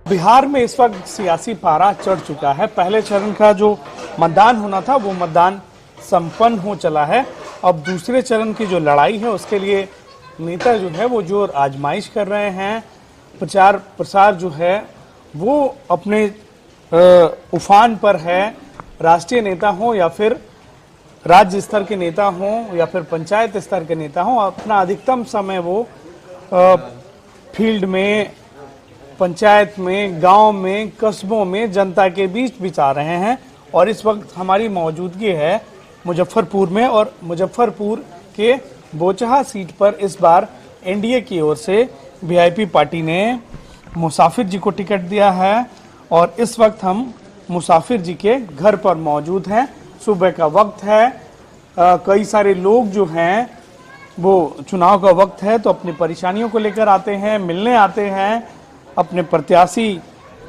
बिहार में इस वक्त सियासी पारा चढ़ चुका है। पहले चरण का जो मतदान होना था वो मतदान संपन्न हो चला है। अब दूसरे चरण की जो लड़ाई है उसके लिए नेता जो है वो जो आजमाइश कर रहे हैं, प्रचार प्रसार जो है वो अपने उफान पर है। राष्ट्रीय नेता हो या फिर राज्य स्तर के नेता हो या फिर पंचायत स्तर के नेता हो, अपना अधिकतम समय वो फील्ड में, पंचायत में, गांव में, कस्बों में जनता के बीच बिता रहे हैं। और इस वक्त हमारी मौजूदगी है मुजफ्फरपुर में, और मुजफ्फरपुर के बोचहा सीट पर इस बार एनडीए की ओर से वीआईपी पार्टी ने मुसाफिर जी को टिकट दिया है। और इस वक्त हम मुसाफिर जी के घर पर मौजूद हैं। सुबह का वक्त है, कई सारे लोग जो हैं वो चुनाव का वक्त है तो अपनी परेशानियों को लेकर आते हैं, मिलने आते हैं, अपने प्रत्याशी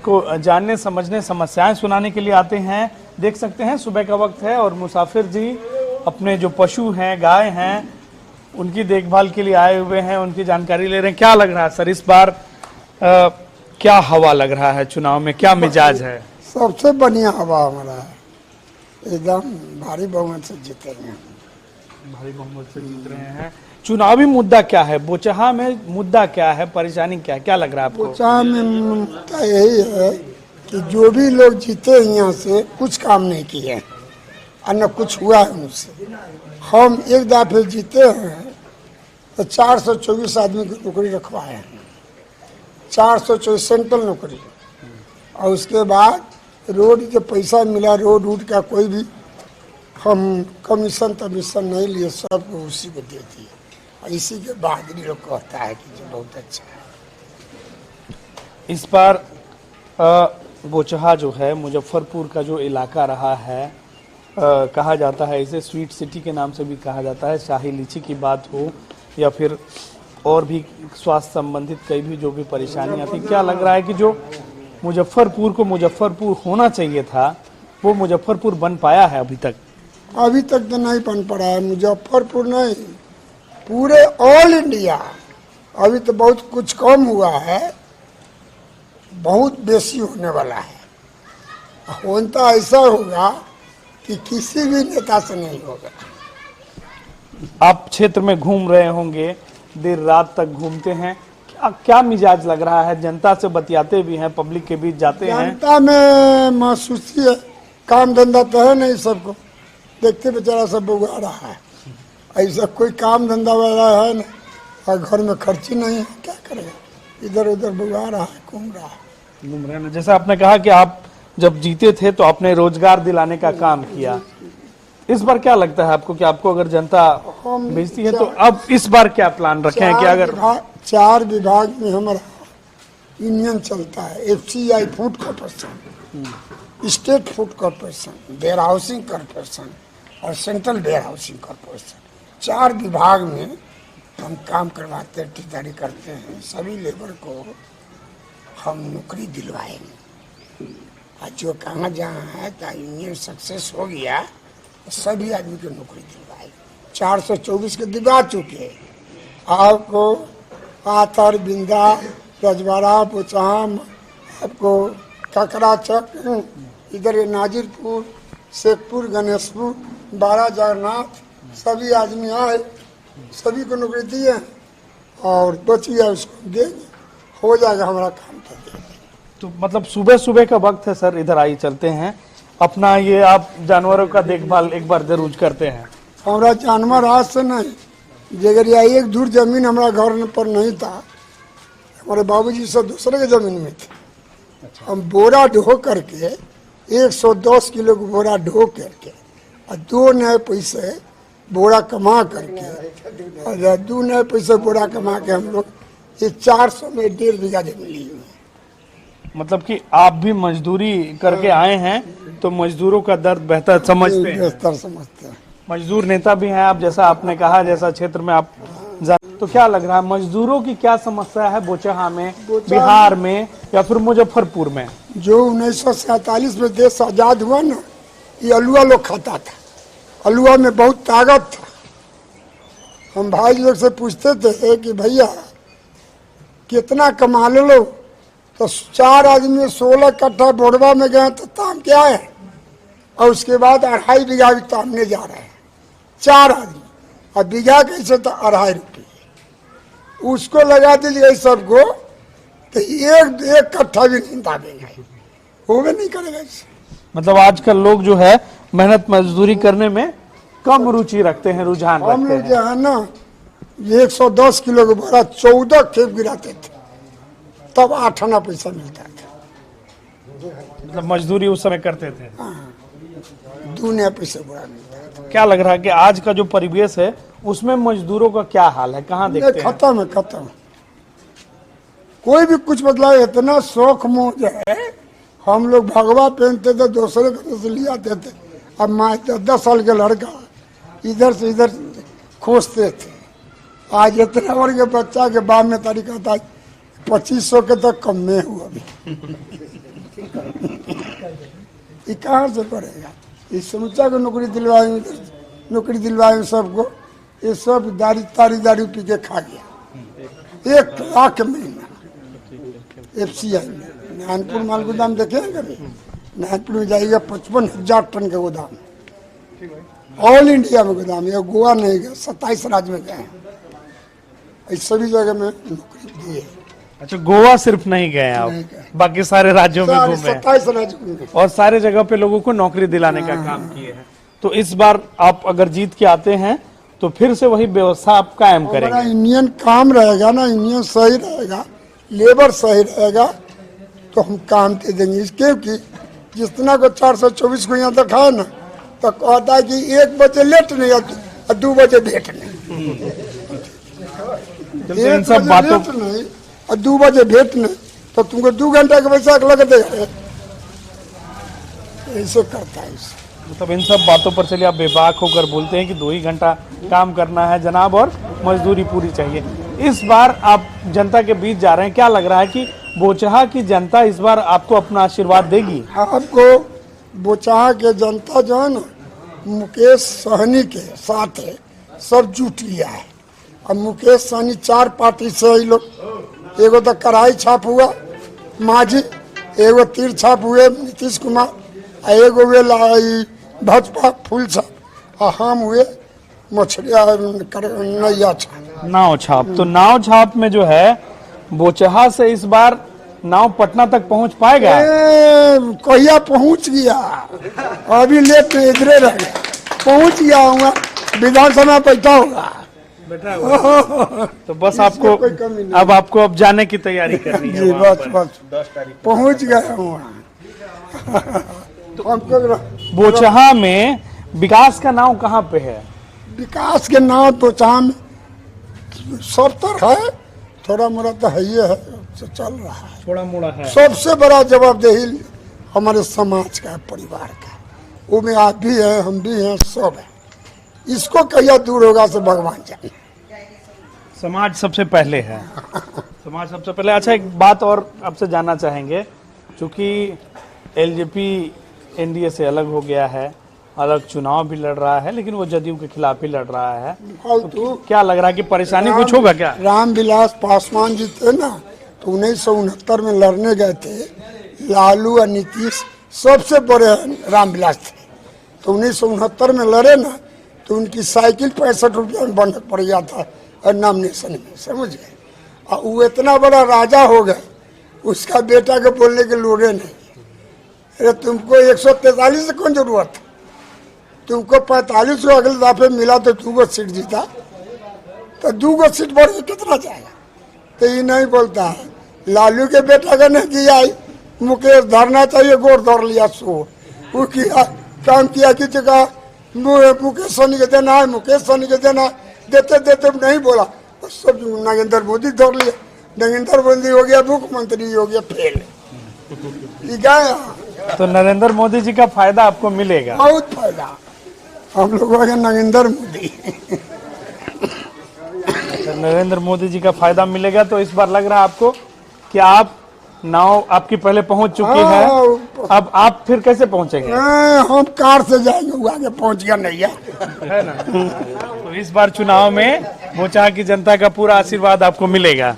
को जानने समझने, समस्याएं सुनाने के लिए आते हैं। देख सकते हैं सुबह का वक्त है और मुसाफिर जी अपने जो पशु हैं, गाय हैं, उनकी देखभाल के लिए आए हुए हैं, उनकी जानकारी ले रहे हैं। क्या लग रहा है सर, इस बार क्या हवा लग रहा है चुनाव में, क्या मिजाज है? सबसे बढ़िया हवा हमारा है, एकदम भारी बहुमत से जीते हैं। भारी बहुमत से जीत रहे हैं। चुनावी मुद्दा क्या है बोचहा में, मुद्दा क्या है, परेशानी क्या है, क्या लग रहा है आपको? बोचहा में मुद्दा यही है कि जो भी लोग जीते यहाँ से कुछ काम नहीं किए और न कुछ हुआ है उनसे। हम एक दफे जीते हैं तो 424 आदमी की नौकरी रखवाए हैं, 424 सेंट्रल नौकरी। और उसके बाद रोड के पैसा मिला, रोड रूट का कोई भी हम कमीशन तमीशन नहीं लिए, सबको उसी को दे दिए। और इसी के बाद ही लोग कहता है कि जो बहुत अच्छा है। इस बार बोचहा जो है मुजफ्फरपुर का जो इलाका रहा है, कहा जाता है इसे स्वीट सिटी के नाम से भी कहा जाता है। शाही लीची की बात हो या फिर और भी स्वास्थ्य संबंधित कई भी जो भी परेशानियां थी, क्या लग रहा है कि जो मुजफ्फरपुर को मुजफ्फरपुर होना चाहिए था वो मुजफ्फरपुर बन पाया है अभी तक? अभी तक तो नहीं बन पड़ा है। मुजफ्फरपुर नहीं, पूरे ऑल इंडिया अभी तो बहुत कुछ कम हुआ है, बहुत बेसी होने वाला है। होता ऐसा होगा कि किसी भी नेता से नहीं होगा। आप क्षेत्र में घूम रहे होंगे, देर रात तक घूमते हैं, क्या मिजाज लग रहा है? जनता से बतियाते भी हैं, पब्लिक के बीच जाते हैं। जनता में महसूस है, काम धंधा तो है नहीं, सबको देखते बेचारा सब बुआ रहा है। ऐसा कोई काम धंधा वाला है ना, और घर में खर्ची नहीं है, क्या करेगा? इधर उधर बुआ रहा है, घूम रहा है, घूम रहे हैं। जैसा आपने कहा कि आप जब जीते थे तो आपने रोजगार दिलाने का काम किया, इस बार क्या लगता है आपको कि आपको अगर जनता भेजती है तो अब इस बार क्या प्लान रखे हैं कि अगर 4 विभाग में हमारा यूनियन चलता है, FCI food corporation, state food corporation, warehousing corporation और सेंट्रल वेयर हाउसिंग कॉर्पोरेशन, 4 विभाग में हम काम करवाते हैं, ठेकेदारी करते हैं। सभी लेबर को हम नौकरी दिलवाएंगे। और जो कहाँ जहाँ है तो यूनियन सक्सेस हो गया, सभी आदमी को नौकरी दिलवाएंगे। 424 के दिलवा चुके, आपको आतर, बिंदा, रजवाड़ा, बोचहा, आपको ककरा चक, इधर नाजिरपुर, शेखपुर, गणेशपुर, बारा जगन्नाथ, सभी आदमी आए, सभी को नौकरी दिए और बच गया उसको देंगे, हो जाएगा हमारा काम तो देंगे। तो मतलब सुबह सुबह का वक्त है सर, इधर आइए चलते हैं। अपना ये आप जानवरों का देखभाल एक बार जरूर करते हैं? हमारा जानवर आज से नहीं, जगरिया एक दूर जमीन हमारा घर पर नहीं था, हमारे बाबूजी सब दूसरे के जमीन में थे। हम बोरा ढो करके 110 किलो का बोरा ढो करके और 2 नए पैसे बोरा कमा करके, और 2 नए पैसे बोरा कमा के हम लोग ये 400 में 1.5 बीघा जमीन ली हुई। मतलब कि आप भी मजदूरी करके आए हैं तो मजदूरों का दर्द बेहतर समझते हैं? बेहतर समझते हैं। मजदूर नेता भी हैं आप, जैसा आपने कहा, जैसा क्षेत्र में आप तो क्या लग रहा है मजदूरों की क्या समस्या है बोचहा में, बिहार में या फिर मुजफ्फरपुर में? जो 1947 में देश आजाद हुआ ना, ये अलुआ लोग खाता था, अलुआ में बहुत ताकत था। हम भाई लोग से पूछते थे कि भैया कितना कमा लो, तो 4 आदमी 16 कट्ठा बोरबा में गए तो ताम क्या है, और उसके बाद 2.5 बीघा भी तामने जा रहे हैं 4 आदमी, और बीघा कैसे तो 2.5 रुपये, उसको लगा दीजिए सबको तो एक कट्ठा भी नहीं दाबेंगे, वो भी नहीं करेगा इससे। मतलब आजकल लोग जो है मेहनत मजदूरी करने में कम रुचि रखते हैं, रुझान हम रखते लोग हैं। जो है ना 110 किलो के बोरा 14 खेप गिराते थे, तब 8 आना पैसा मिलता था, मतलब मजदूरी उस समय करते थे। 2 नया पैसा बोरा मिलता था। क्या लग रहा है कि आज का जो परिवेश है उसमें मजदूरों का क्या हाल है, कहाँ ये देखते हैं? खत्म है, खत्म। कोई भी कुछ बदलाव, इतना शौक मोह है। हम लोग भगवा पहनते थे, दूसरे घर से ले आते थे, अब माँ 10 साल के लड़का इधर से इधर खोजते थे। आज इतना बड़ के बच्चा के बाद में तरीका था 2500 के तक कम में हुआ अभी। ये कहाँ से पड़ेगा? इस समूचा को नौकरी दिलवाए, नौकरी दिलवाए सबको, ये सब दारू पी के खा गया। 1 लाख महीना FCI में। नारायणपुर माल गोदाम देखे हैं कभी? नारायणपुर में जाइएगा 55,000 टन का गोदाम, ऑल इंडिया में गोदाम है, गोवा नहीं गया, 27 राज्य में गए हैं, इस सभी जगह में नौकरी दी है। अच्छा, गोवा सिर्फ नहीं गए आप, नहीं गए। बाकी सारे राज्यों में घूमे 27 राज्य में। और सारे जगह पे लोगों को नौकरी दिलाने का काम किए हैं। तो इस बार आप अगर जीत के आते हैं तो फिर से वही व्यवस्था आप कायम हमारा करेंगे? इंडियन काम रहेगा ना, इंडियन सही रहेगा, लेबर सही रहेगा, तो हम काम दे देंगे। क्योंकि जितना को 424 को यहाँ तक है ना, तो कहता है कि 1 बजे लेट नहीं और 2 बजे भेंट नहीं, तो इन सब 1 बातों बजे लेट नहीं और 2 बजे भेंट नहीं, तो तुमको 2 घंटा का पैसा लग देगा। ऐसे करता है इसे। मतलब इन सब बातों पर चलिए आप बेबाक होकर बोलते हैं कि 2 ही घंटा काम करना है जनाब और मजदूरी पूरी चाहिए। इस बार आप जनता के बीच जा रहे हैं, क्या लग रहा है कि बोचहा की जनता इस बार आपको अपना आशीर्वाद देगी? आपको बोचहा के जनता जो है ना, मुकेश सहनी के साथ है, सब जुट लिया है। अब मुकेश सहनी 4 पार्टी से ही लोग, एगो तो कराई छाप हुआ माझी, एगो तीर छाप हुए नीतीश कुमार, एगो हुए भाजपा फूल छाप, और हम हुए मछलिया नैया छाप। नाव छाप। तो नाव छाप में जो है बोचहा से इस बार नाव पटना तक पहुंच पाएगा? कहिया पहुंच गया, अभी लेट में इधरे रह गया, पहुंच गया होगा, विधानसभा बैठा होगा। तो बस आपको कोई कमी नहीं। अब आपको अब जाने की तैयारी करनी है जी वहाँ बस पर। बस 10 तारीख पहुंच गया वहाँ। हमको बोचहा में विकास का नाव कहाँ पे है? विकास के नाम तो चाम सब तरह है, थोड़ा मोड़ा तो है ही है, तो चल रहा है। थोड़ा मोड़ा है। सबसे बड़ा जवाबदेही हमारे समाज का है, परिवार का, वो में आप भी हैं, हम भी हैं, सब है। इसको कहिया दूर होगा से भगवान जाने। समाज सबसे पहले है। समाज सबसे पहले। अच्छा, एक बात और आपसे जानना चाहेंगे, क्योंकि एलजेपी एनडीए से अलग हो गया है, अलग चुनाव भी लड़ रहा है, लेकिन वो जदयू के खिलाफ ही लड़ रहा है, फालतू क्या लग रहा है कि परेशानी कुछ होगा क्या? रामविलास पासवान जी थे ना, तो 1969 में लड़ने गए थे, लालू और नीतीश सबसे बड़े रामविलास थे, तो 1969 में लड़े ना, तो उनकी साइकिल 65 रुपया में बंद पड़ गया था और नॉमिनेशन में, समझ गए। और वो इतना बड़ा राजा हो गया, उसका बेटा के बोलने के लोगे नहीं। अरे तुमको 143 से कौन जरूरत है, तुमको 45 को अगले दफे मिला तो 2 सीट जीता, तो 2 सीट बढ़ के कितना जाएगा? तो ये नहीं बोलता है। लालू के बेटा का नहीं किया, मुकेश धरना चाहिए, गोर धर लिया सो, वो किया काम किया कि जगह मुकेश सहनी के देना है, मुकेश सहनी के देना, देते देते नहीं बोला, तो सब नरेंद्र मोदी धर लिया, नरेंद्र मोदी हो गया मुख्यमंत्री, हो गया फेल। ये गया तो नरेंद्र मोदी जी का फायदा आपको मिलेगा? बहुत फायदा हम लोगों के नरेंद्र मोदी। तो नरेंद्र मोदी जी का फायदा मिलेगा। तो इस बार लग रहा है आपको कि आप नाव आपकी पहले पहुंच चुकी है, अब आप फिर कैसे पहुंचेंगे? हम कार से जाएंगे, वो आगे पहुंच गया नहीं है ना? तो इस बार चुनाव में बोचहा की जनता का पूरा आशीर्वाद आपको मिलेगा।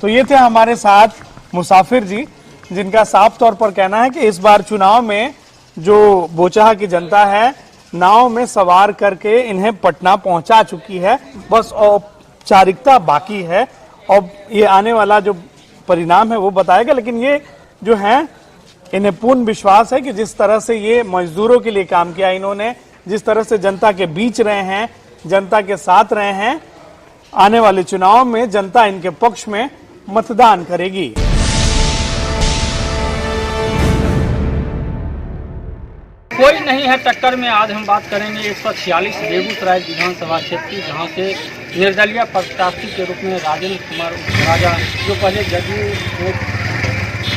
तो ये थे हमारे साथ मुसाफिर जी, जिनका साफ तौर पर कहना है कि इस बार चुनाव में जो बोचहा की जनता है नाव में सवार करके इन्हें पटना पहुंचा चुकी है, बस औपचारिकता बाकी है। और ये आने वाला जो परिणाम है वो बताएगा। लेकिन ये जो है, इन्हें पूर्ण विश्वास है कि जिस तरह से ये मजदूरों के लिए काम किया इन्होंने, जिस तरह से जनता के बीच रहे हैं, जनता के साथ रहे हैं, आने वाले चुनाव में जनता इनके पक्ष में मतदान करेगी। कोई नहीं है टक्कर में। आज हम बात करेंगे 146 बेगूसराय विधानसभा क्षेत्र की, जहाँ से निर्दलीय प्रत्याशी के रूप में राजेंद्र कुमार राजा, जो पहले जदयू में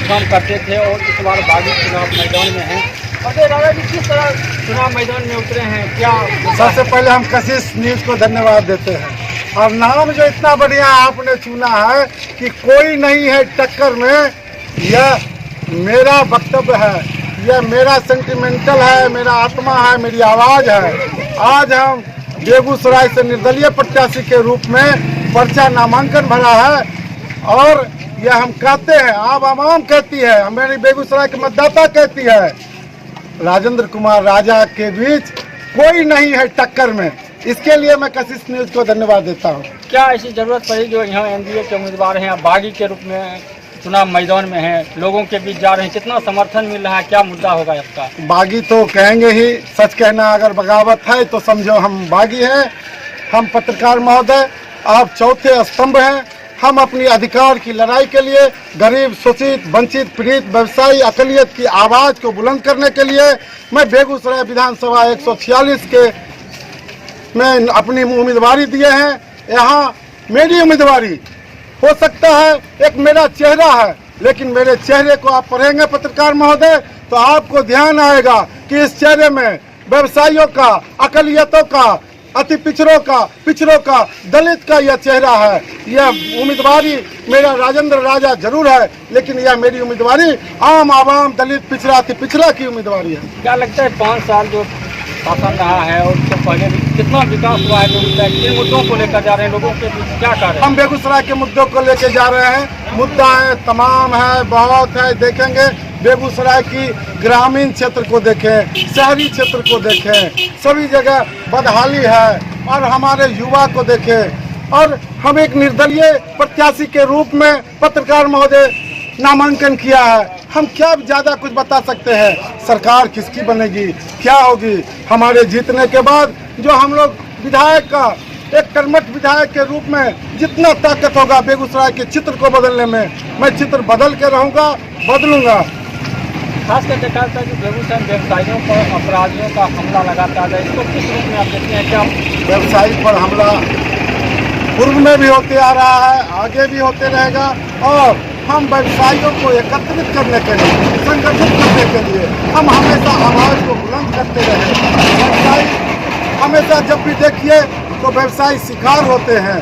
काम करते थे और इस बार बागी चुनाव मैदान में हैं। अजय राजा जी, किस तरह चुनाव मैदान में उतरे हैं, क्या? सबसे पहले हम कशिश न्यूज़ को धन्यवाद देते हैं। और नाम जो इतना बढ़िया आपने चुना है कि कोई नहीं है टक्कर में, यह मेरा वक्तव्य है, यह मेरा सेंटिमेंटल है, मेरा आत्मा है, मेरी आवाज़ है। आज हम बेगूसराय से निर्दलीय प्रत्याशी के रूप में पर्चा नामांकन भरा है और यह हम कहते हैं, आवाम कहती है, हमारी बेगूसराय के मतदाता कहती है, राजेंद्र कुमार राजा के बीच कोई नहीं है टक्कर में। इसके लिए मैं कशिश न्यूज़ को धन्यवाद देता हूँ। क्या ऐसी जरूरत पड़ी जो यहाँ एनडीए के उम्मीदवार हैं, बागी के रूप में चुनाव मैदान में हैं, लोगों के बीच जा रहे हैं, कितना समर्थन मिल रहा है, क्या मुद्दा होगा इसका? बागी तो कहेंगे ही, सच कहना अगर बगावत है तो समझो हम बागी हैं। हम पत्रकार महोदय, आप चौथे स्तंभ हैं। हम अपनी अधिकार की लड़ाई के लिए, गरीब, शोषित, वंचित, पीड़ित, व्यवसायी, अकलियत की आवाज़ को बुलंद करने के लिए मैं बेगूसराय विधानसभा 146 के में अपनी उम्मीदवारी दिए हैं। यहाँ मेरी उम्मीदवारी हो सकता है एक मेरा चेहरा है, लेकिन मेरे चेहरे को आप पढ़ेंगे पत्रकार महोदय तो आपको ध्यान आएगा कि इस चेहरे में व्यवसायियों का, अकलियतों का, अति पिछड़ों का, दलित का यह चेहरा है। यह उम्मीदवारी मेरा राजेंद्र राजा जरूर है, लेकिन यह मेरी उम्मीदवारी आम आवाम, दलित, पिछड़ा, अति पिछड़ा की उम्मीदवारी है। क्या लगता है 5 साल जो शासन रहा है और उससे पहले भी कितना विकास हुआ है? लोग किन मुद्दों को लेकर जा रहे हैं, लोगों के बीच क्या कर रहे हैं? हम बेगूसराय के मुद्दों को लेकर जा रहे हैं। मुद्दाएं तमाम है, बहुत है। देखेंगे बेगूसराय की ग्रामीण क्षेत्र को देखें, शहरी क्षेत्र को देखें, सभी जगह बदहाली है। और हमारे युवा को देखें। और हम एक निर्दलीय प्रत्याशी के रूप में पत्रकार महोदय नामांकन किया है। हम क्या ज़्यादा कुछ बता सकते हैं? सरकार किसकी बनेगी, क्या होगी? हमारे जीतने के बाद जो हम लोग विधायक का, एक कर्मठ विधायक के रूप में जितना ताकत होगा बेगूसराय के चित्र को बदलने में, मैं चित्र बदल के रहूँगा, बदलूँगा। खासकर देखा जाता है कि बेगूसराय व्यवसायियों पर अपराधियों का हमला लगातार है, इसको किस रूप में आप देखते हैं? क्या व्यवसायी पर हमला पूर्व में भी होते आ रहा है, आगे भी होते रहेगा। और हम व्यवसायियों को एकत्रित करने के लिए, संगठित करने के लिए हम हमेशा आवाज़ को बुलंद करते रहे। व्यवसायी हमेशा जब भी देखिए तो व्यवसायी शिकार होते हैं।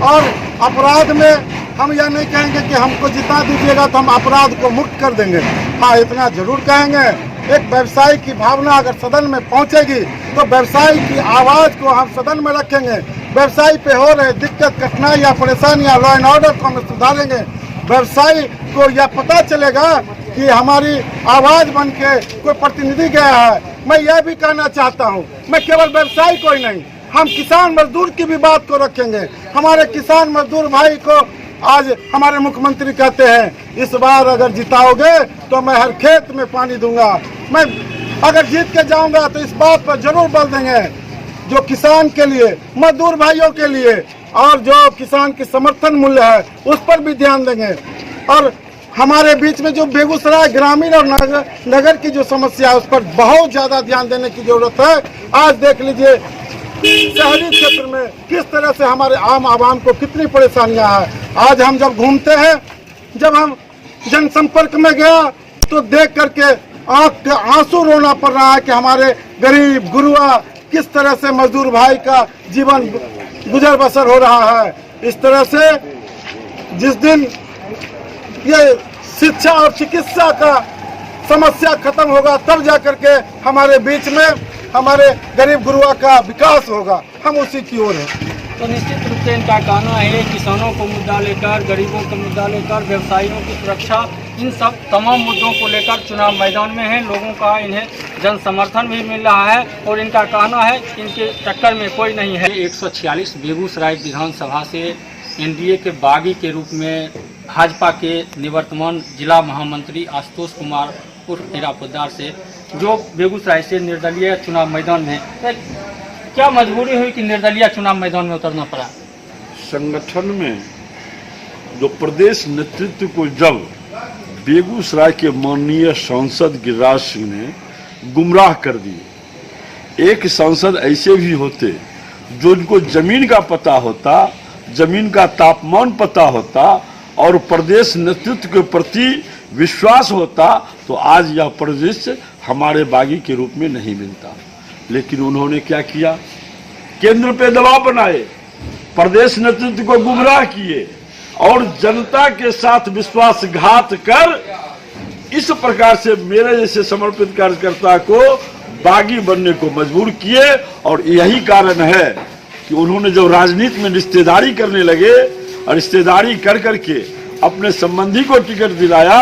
और अपराध में हम यह नहीं कहेंगे कि हमको जिता दीजिएगा तो हम अपराध को मुक्त कर देंगे। हाँ, इतना जरूर कहेंगे, एक व्यवसायी की भावना अगर सदन में पहुंचेगी तो व्यवसायी की आवाज़ को हम सदन में रखेंगे। व्यवसायी पे हो रहे दिक्कत, कठिनाई या परेशानियाँ, लॉ एंड ऑर्डर को हम सुधारेंगे। व्यवसायी को यह पता चलेगा कि हमारी आवाज़ बन के कोई प्रतिनिधि गया है। मैं यह भी कहना चाहता हूँ, मैं केवल व्यवसायी को ही नहीं, हम किसान मजदूर की भी बात को रखेंगे। हमारे किसान मजदूर भाई को आज हमारे मुख्यमंत्री कहते हैं, इस बार अगर जिताओगे तो मैं हर खेत में पानी दूंगा। मैं अगर जीत के जाऊंगा तो इस बात पर जरूर बल देंगे, जो किसान के लिए, मजदूर भाइयों के लिए, और जो किसान की समर्थन मूल्य है उस पर भी ध्यान देंगे। और हमारे बीच में जो बेगूसराय ग्रामीण और नगर की जो समस्या है उस पर बहुत ज़्यादा ध्यान देने की जरूरत है। आज देख लीजिए शहरी क्षेत्र में किस तरह से हमारे आम आवाम को कितनी परेशानियां हैं। आज हम जब घूमते हैं, जब हम जनसंपर्क में गया तो देख करके आंख के आंसू रोना पड़ रहा है कि हमारे गरीब गुरुआ किस तरह से मजदूर भाई का जीवन गुजर बसर हो रहा है। इस तरह से जिस दिन ये शिक्षा और चिकित्सा का समस्या खत्म होगा तब जाकर के हमारे बीच में हमारे गरीब गुरुआ का विकास होगा। हम उसी की ओर हैं। तो निश्चित रूप से इनका कहना है किसानों को मुद्दा लेकर, गरीबों को मुद्दा लेकर, व्यवसायियों की सुरक्षा, इन सब तमाम मुद्दों को लेकर चुनाव मैदान में हैं। लोगों का इन्हें जन समर्थन भी मिल रहा है और इनका कहना है कि इनके टक्कर में कोई नहीं है। 146 बेगूसराय विधानसभा से एनडीए के बागी के रूप में भाजपा के निवर्तमान जिला महामंत्री आशुतोष कुमार उर्फ हीरा पोद्दार से जो बेगूसराय से निर्दलीय चुनाव मैदान में, क्या मजबूरी हुई कि निर्दलीय चुनाव मैदान में उतरना पड़ा? संगठन में जो प्रदेश नेतृत्व को जब बेगूसराय के माननीय सांसद गिरिराज सिंह ने गुमराह कर दिए। एक सांसद ऐसे भी होते जो उनको जमीन का पता होता, जमीन का तापमान पता होता और प्रदेश नेतृत्व के प्रति विश्वास होता तो आज यह प्रदेश हमारे बागी के रूप में नहीं मिलता। लेकिन उन्होंने क्या किया, केंद्र पे दबाव बनाए, प्रदेश नेतृत्व को गुमराह किए और जनता के साथ विश्वासघात कर इस प्रकार से मेरे जैसे समर्पित कार्यकर्ता को बागी बनने को मजबूर किए। और यही कारण है कि उन्होंने जब राजनीति में रिश्तेदारी करने लगे और रिश्तेदारी कर करके अपने संबंधी को टिकट दिलाया,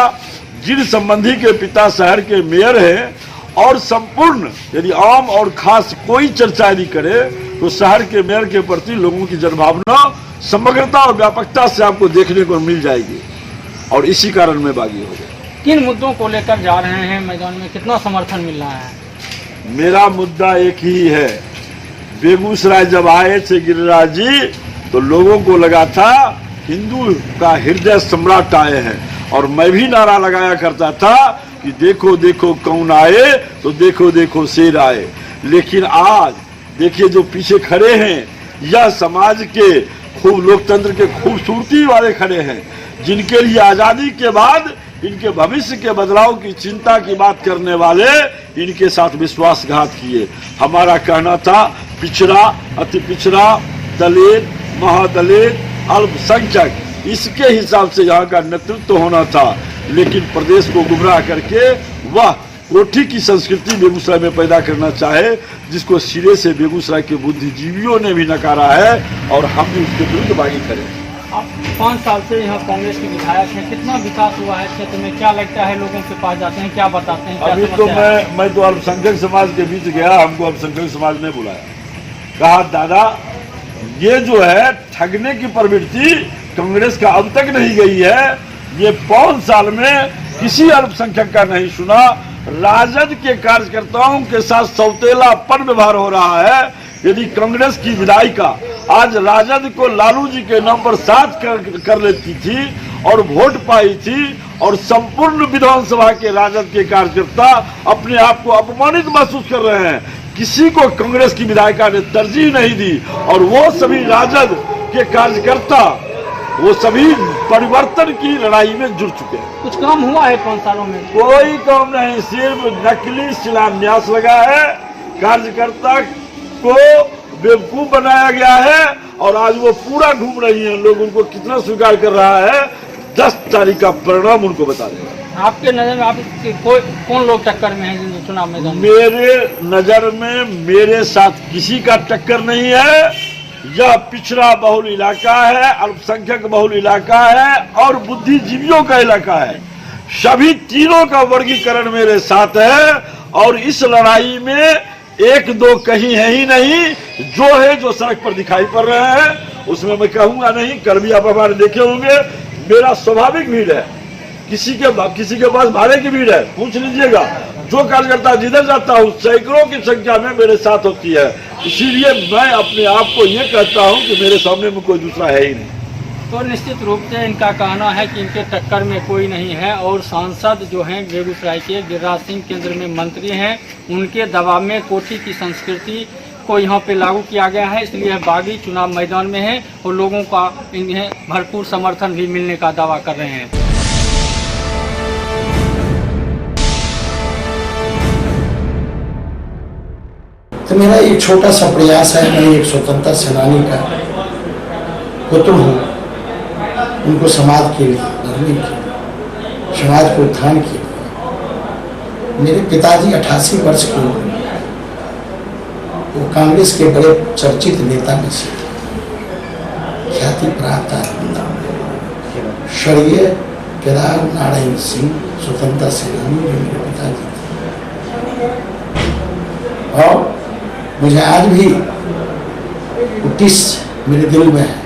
जिन संबंधी के पिता शहर के मेयर हैं, और संपूर्ण यदि आम और खास कोई चर्चा नहीं करे तो शहर के मेयर के प्रति लोगों की जनभावना समग्रता और व्यापकता से आपको देखने को मिल जाएगी। और इसी कारण में बागी हो गया। किन मुद्दों को लेकर जा रहे हैं मैदान में, कितना समर्थन मिल रहा है? मेरा मुद्दा एक ही है, बेगूसराय जब आए थे गिरिराज जी तो लोगों को लगा था हिंदू का हृदय सम्राट आए हैं, और मैं भी नारा लगाया करता था कि देखो देखो कौन आए, तो देखो देखो शेर आए। लेकिन आज देखिए जो पीछे खड़े हैं, यह समाज के खूब लोकतंत्र के खूबसूरती वाले खड़े हैं, जिनके लिए आजादी के बाद इनके भविष्य के बदलाव की चिंता की बात करने वाले इनके साथ विश्वासघात किए। हमारा कहना था पिछड़ा, अति पिछड़ा, दलित, महादलित, अल्पसंख्यक, इसके हिसाब से यहाँ का नेतृत्व होना था। लेकिन प्रदेश को गुमराह करके वह कोठी की संस्कृति बेगूसराय में पैदा करना चाहे, जिसको सिरे से बेगूसराय के बुद्धिजीवियों ने भी नकारा है और हम भी उसके विरुद्ध बागी करें। आप 5 साल से यहाँ कांग्रेस के विधायक हैं, कितना विकास हुआ है क्षेत्र में? क्या लगता है, लोगों के पास जाते हैं, क्या बताते हैं? अभी तो मैं तो अल्पसंख्यक समाज के बीच गया, हमको अल्पसंख्यक समाज ने बुलाया, कहा दादा ये जो है ठगने की प्रवृत्ति कांग्रेस का अब तक नहीं गई है, ये 5 साल में किसी अल्पसंख्यक का नहीं सुना। राजद के कार्यकर्ताओं के साथ सौतेलापन व्यवहार हो रहा है। यदि कांग्रेस की विधायिका आज राजद को लालू जी के नाम पर साथ कर लेती थी और वोट पाई थी, और संपूर्ण विधानसभा के राजद के कार्यकर्ता अपने आप को अपमानित महसूस कर रहे हैं, किसी को कांग्रेस की विधायिका ने तरजीह नहीं दी, और वो सभी राजद के कार्यकर्ता वो सभी परिवर्तन की लड़ाई में जुड़ चुके हैं। कुछ काम हुआ है 5 सालों में? कोई काम नहीं, सिर्फ नकली शिलान्यास लगा है, कार्यकर्ता को बेवकूफ बनाया गया है और आज वो पूरा घूम रही हैं। लोग उनको कितना स्वीकार कर रहा है, 10 तारीख का परिणाम उनको बता देगा। आपके नजर में आपके कौन लोग टक्कर में हैं चुनाव मैदान में? मेरे नजर में मेरे साथ किसी का टक्कर नहीं है। यह पिछड़ा बहुल इलाका है, अल्पसंख्यक बहुल इलाका है और बुद्धिजीवियों का इलाका है। सभी तीनों का वर्गीकरण मेरे साथ है और इस लड़ाई में 1-2 कहीं है ही नहीं, जो है जो सड़क पर दिखाई पड़ रहे हैं उसमें मैं कहूंगा नहीं। कल भी आप हमारे देखे होंगे, मेरा स्वाभाविक भीड़ है, किसी के पास भाड़े की भीड़ है, पूछ लीजिएगा। जो कार्यकर्ता जिधर जाता हूँ सैकड़ों की संख्या में मेरे साथ होती है। इसीलिए मैं अपने आप को ये कहता हूँ कि मेरे सामने में कोई दूसरा है ही नहीं। तो निश्चित रूप से इनका कहना है कि इनके टक्कर में कोई नहीं है, और सांसद जो हैं बेगूसराय के गिरिराज सिंह केंद्र में मंत्री हैं, उनके दबाव में कोठी की संस्कृति को यहाँ पे लागू किया गया है, इसलिए बागी चुनाव मैदान में है और लोगों का इन्हें भरपूर समर्थन भी मिलने का दावा कर रहे हैं। तो मेरा एक छोटा सा प्रयास है, मैं एक स्वतंत्रता सेनानी का पुत्र हूँ, उनको समाज के लिए लड़ने के, समाज को उत्थान के लिए। मेरे पिताजी 88 वर्ष के उम्र में वो कांग्रेस के बड़े चर्चित नेता में से थे। ख्याति प्राप्त आत्मा स्वर्गीय केदार नारायण सिंह स्वतंत्रता सेनानी जो मेरे पिताजी थे। और मुझे आज भी उटिस मेरे दिल में है।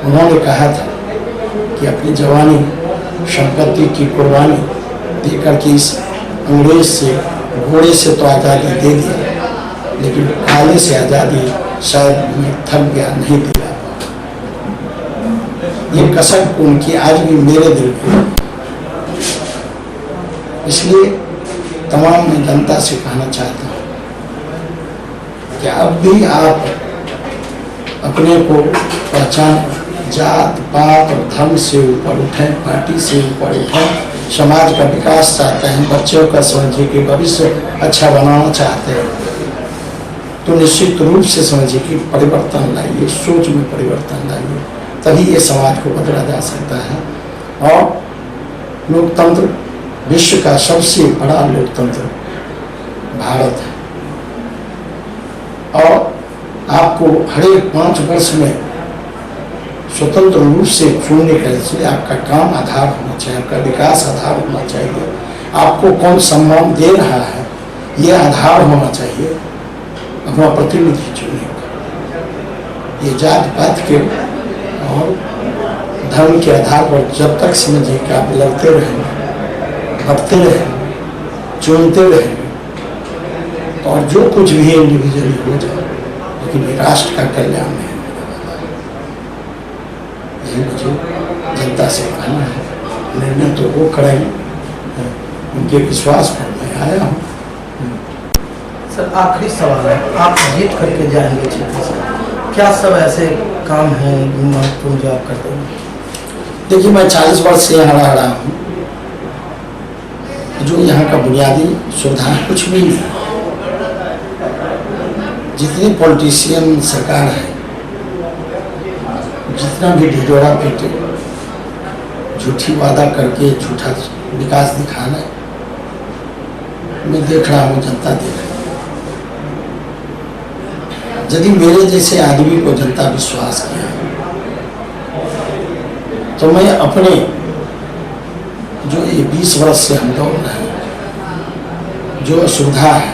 उन्होंने कहा था कि अपनी जवानी संपत्ति की कुर्बानी देकर के इस अंग्रेज से घोड़े से तो आज़ादी दे दी, लेकिन काले से आज़ादी शायद मैं थक गया, नहीं दिला। ये कसक उनकी आज भी मेरे दिल में। इसलिए तमाम मैं जनता से कहना चाहता हूँ कि अब भी आप अपने को पहचान, जात पात और धर्म से ऊपर उठें, पार्टी से ऊपर उठें। समाज का विकास चाहते हैं, बच्चों का समझिए कि भविष्य अच्छा बनाना चाहते हैं, तो निश्चित रूप से समझिए कि परिवर्तन लाइए, सोच में परिवर्तन लाइए, तभी ये समाज को बदला जा सकता है। और लोकतंत्र, विश्व का सबसे बड़ा लोकतंत्र भारत है, और आपको हर एक 5 वर्ष में स्वतंत्र रूप से चुनने का, इसलिए आपका काम आधार होना चाहिए, आपका विकास आधार होना चाहिए, आपको कौन सम्मान दे रहा है ये आधार होना चाहिए अपना प्रतिनिधि चुनने का। ये जात पात के और धर्म के आधार पर जब तक समझिए कि आप लड़ते रहेंगे, बढ़ते रहेंगे, चुनते रहेंगे, और जो कुछ भी इंडिविजुअली हो जाए, लेकिन ये राष्ट्र का कल्याण है। यही मुझे जनता से कहना है। निर्णय तो वो करेंगे, उनके विश्वास पर मैं आया हूँ। सर आखिरी सवाल है, आप जीत करके जाएंगे क्षेत्र से, क्या सब ऐसे काम हैं महत्वपूर्ण जो आप करते हैं? देखिए, मैं 40 वर्ष से यहाँ रह रहा हूँ। जो यहाँ का बुनियादी सुविधा कुछ भी नहीं। जितने पॉलिटिशियन सरकार है, जितना भी ढिढोरा पीटे, झूठी वादा करके झूठा विकास दिखाना है, मैं देख रहा हूँ, जनता देख रही है। यदि मेरे जैसे आदमी को जनता विश्वास किया तो मैं अपने जो ये 20 वर्ष से हम दौड़ रहे हैं, जो असुविधा है,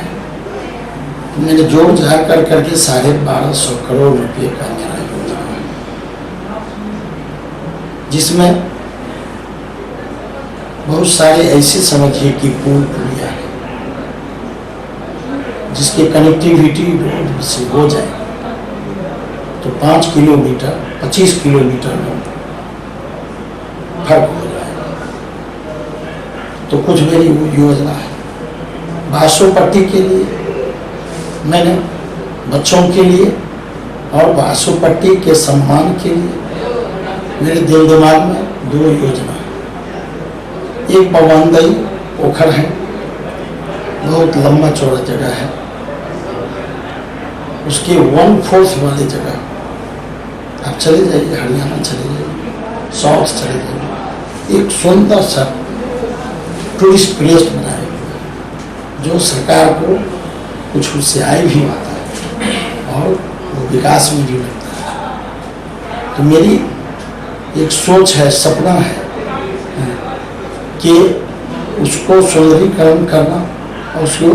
मैंने जोड़ जा कर करके 1250 करोड़ रुपए का मेरा योजना है, जिसमें बहुत सारे ऐसे समझिए कि पुल पुलिया है जिसकी कनेक्टिविटी रोड से हो जाए तो 5 किलोमीटर 25 किलोमीटर में फर्क हो जाए। तो कुछ मेरी वो योजना है। बासोपट्टी के लिए मैंने बच्चों के लिए और बासोपट्टी के सम्मान के लिए मेरे दिल दिमाग में 2 योजना है। एक बवानदई पोखर है, बहुत लंबा चौड़ा जगह है, उसके 1/4 वाली जगह आप चले जाइए, हरियाणा चले जाइए, साउथ चले जाइए, एक सुंदर सा टूरिस्ट प्लेस बनाए, जो सरकार को कुछ उससे आय भी आता है और वो विकास में भी लगता है। तो मेरी एक सोच है, सपना है कि उसको सुंदरीकरण करना और उसको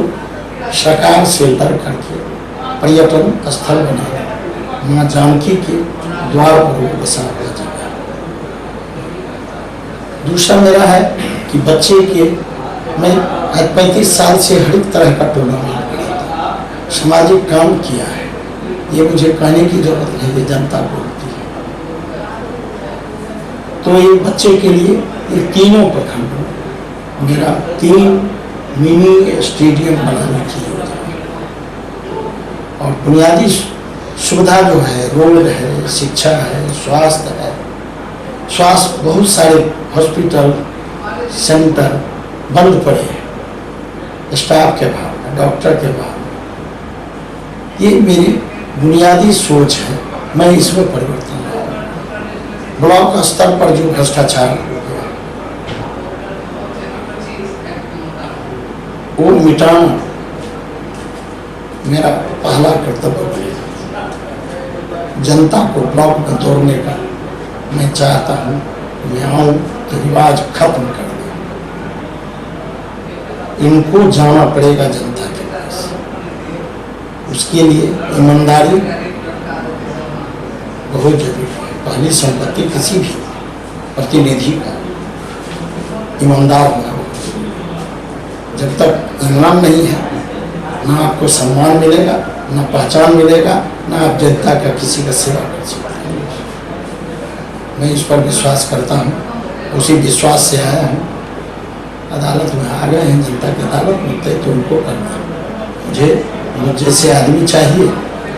सरकार से लड़ करके पर्यटन स्थल बनाना। माँ जानकी के द्वार पर वो बसा हुआ जगह। दूसरा मेरा है कि बच्चे के, मैं आज 35 साल से हर एक तरह का टूर्नामेंट कराता, सामाजिक काम किया है, ये मुझे कहने की जरूरत नहीं, ये जनता बोलती है। तो ये बच्चे के लिए ये तीनों प्रखंडों मेरा 3 मिनी स्टेडियम बनाने की योजना है। और बुनियादी सुविधा जो है, रोड है, शिक्षा है, स्वास्थ्य है, स्वास्थ्य बहुत सारे हॉस्पिटल सेंटर बंद पड़े हैं, स्टाफ के अभाव में, डॉक्टर के अभाव में। ये मेरी बुनियादी सोच है, मैं इसमें परिवर्तन लाऊं। ब्लॉक स्तर पर जो भ्रष्टाचार हो गया वो मिटाना मेरा पहला कर्तव्य बनेगा। जनता को ब्लॉक में दौड़ने का मैं चाहता हूँ मैं आऊँ तो रिवाज खत्म कर दें। इनको जाना पड़ेगा जनता के पास। उसके लिए ईमानदारी बहुत जरूरी है। पहली संपत्ति किसी भी प्रतिनिधि का ईमानदार होना बहुत जरूरी है। जब तक ईमान नहीं है ना आपको सम्मान मिलेगा, ना पहचान मिलेगा, ना आप जनता का किसी का सेवा कर सकते हैं। मैं इस पर विश्वास करता हूँ, उसी विश्वास से आया हूँ। अदालत में आ गए हैं, जनता की अदालत में तय तो उनको करना है। मुझे जैसे आदमी चाहिए,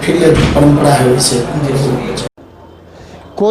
फिर यह जो परंपरा है वैसे